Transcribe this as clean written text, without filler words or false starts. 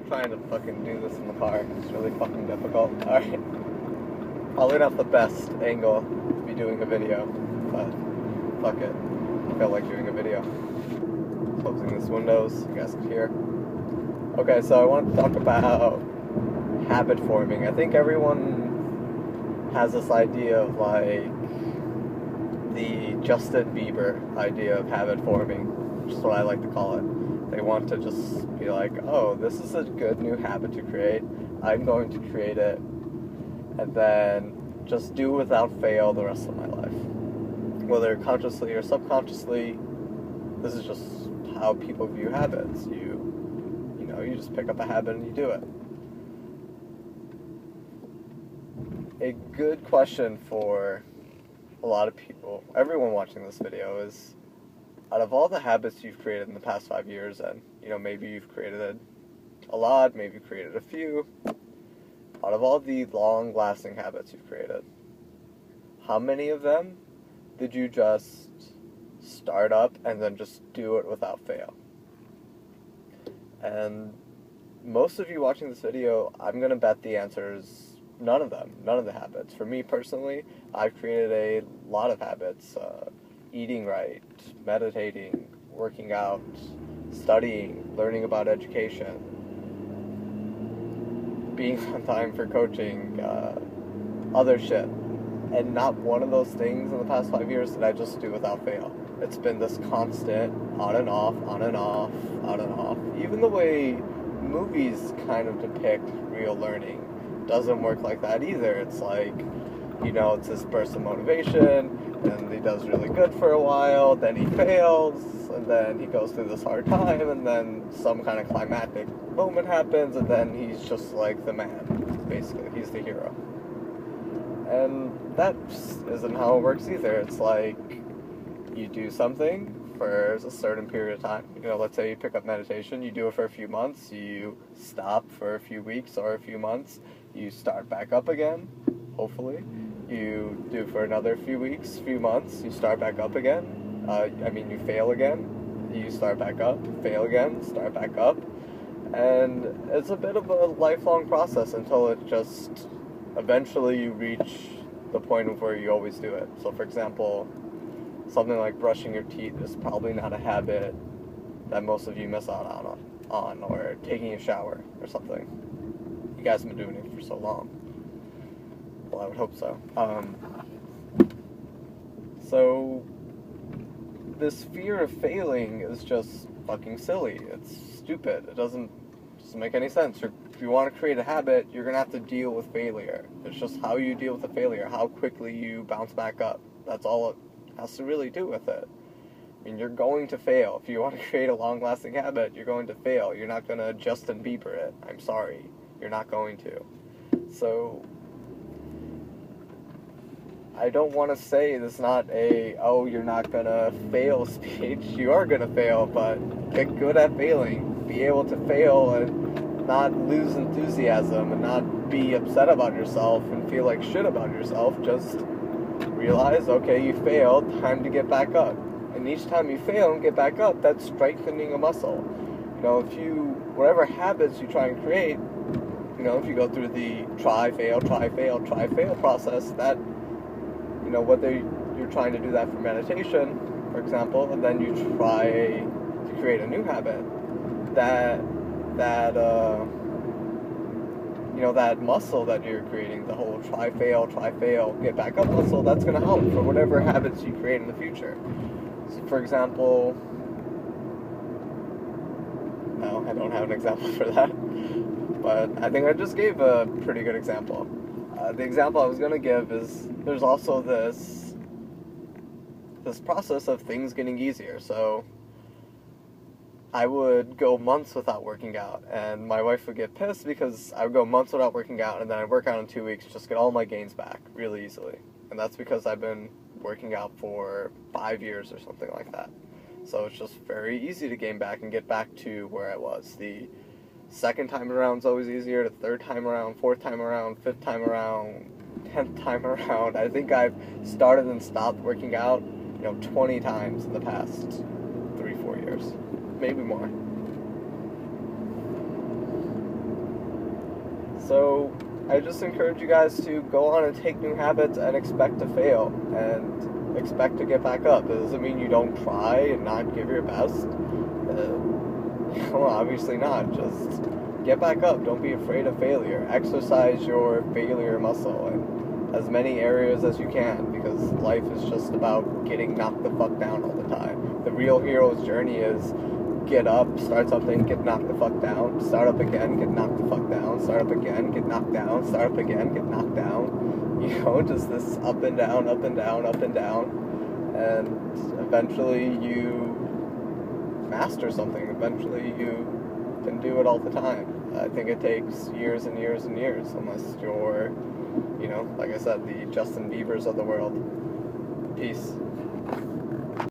trying to fucking do this in the car. It's really fucking difficult. Alright. Probably not the best angle to be doing a video, but fuck it. I felt like doing a video. Closing this window so you guys can hear. Okay, so I want to talk about habit forming. I think everyone has this idea of like the Justin Bieber idea of habit forming, which is what I like to call it. They want to just be like, oh, this is a good new habit to create. I'm going to create it and then just do without fail the rest of my life. Whether consciously or subconsciously, this is just how people view habits. You just pick up a habit and you do it. A good question for a lot of people, everyone watching this video, is out of all the habits you've created in the past 5 years, and maybe you've created a lot, maybe you've created a few, out of all the long-lasting habits you've created, how many of them did you just start up and then just do it without fail? And most of you watching this video, I'm going to bet the answer is none of them, none of the habits. For me personally, I've created a lot of habits, eating right, meditating, working out, studying, learning about education, being on time for coaching, other shit. And not one of those things in the past 5 years did I just do without fail. It's been this constant on and off, on and off, on and off. Even the way movies kind of depict real learning doesn't work like that either. It's like, it's this burst of motivation, and he does really good for a while, then he fails, and then he goes through this hard time, and then some kind of climactic moment happens, and then he's just like the man, basically. He's the hero. And that isn't how it works either. It's like, you do something for a certain period of time. Let's say you pick up meditation, you do it for a few months, you stop for a few weeks or a few months, you start back up again, hopefully. You do for another few weeks, few months, you start back up again. You fail again, you start back up, fail again, start back up. And it's a bit of a lifelong process until it just, eventually you reach the point of where you always do it. So for example, something like brushing your teeth is probably not a habit that most of you miss out on, or taking a shower or something. You guys have been doing it for so long. Well, I would hope so. So this fear of failing is just fucking silly. It's stupid. It doesn't make any sense. If you want to create a habit, you're going to have to deal with failure. It's just how you deal with the failure, how quickly you bounce back up. That's all it has to really do with it. You're going to fail. If you want to create a long-lasting habit, you're going to fail. You're not going to Justin Bieber it. I'm sorry. You're not going to. So, I don't want to say this is not you're not going to fail speech. You are going to fail, but get good at failing. Be able to fail and not lose enthusiasm and not be upset about yourself and feel like shit about yourself. Just realize, okay, you failed, time to get back up. And each time you fail and get back up, that's strengthening a muscle. Whatever habits you try and create, if you go through the try, fail process, that, whether you're trying to do that for meditation, for example, and then you try to create a new habit, that muscle that you're creating, the whole try, fail, get back up muscle, that's going to help for whatever habits you create in the future. So for example, no, I don't have an example for that, but I think I just gave a pretty good example. The example I was going to give is, there's also this process of things getting easier. So I would go months without working out, and my wife would get pissed because I would go months without working out, and then I'd work out in 2 weeks, just get all my gains back really easily. And that's because I've been working out for 5 years or something like that. So it's just very easy to gain back and get back to where I was. The second time around is always easier, the third time around, fourth time around, fifth time around, 10th time around. I think I've started and stopped working out, 20 times in the past 3-4 years. Maybe more. So I just encourage you guys to go on and take new habits and expect to fail and expect to get back up. It doesn't mean you don't try and not give your best. Well, obviously not. Just get back up. Don't be afraid of failure. Exercise your failure muscle in as many areas as you can, because life is just about getting knocked the fuck down all the time. The real hero's journey is get up, start something, get knocked the fuck down, start up again, get knocked the fuck down, start up again, get knocked down, start up again, get knocked down. You know, just this up and down, up and down, up and down. And eventually you master something. Eventually you can do it all the time. I think it takes years and years and years, unless you're, you know, like I said, the Justin Biebers of the world. Peace.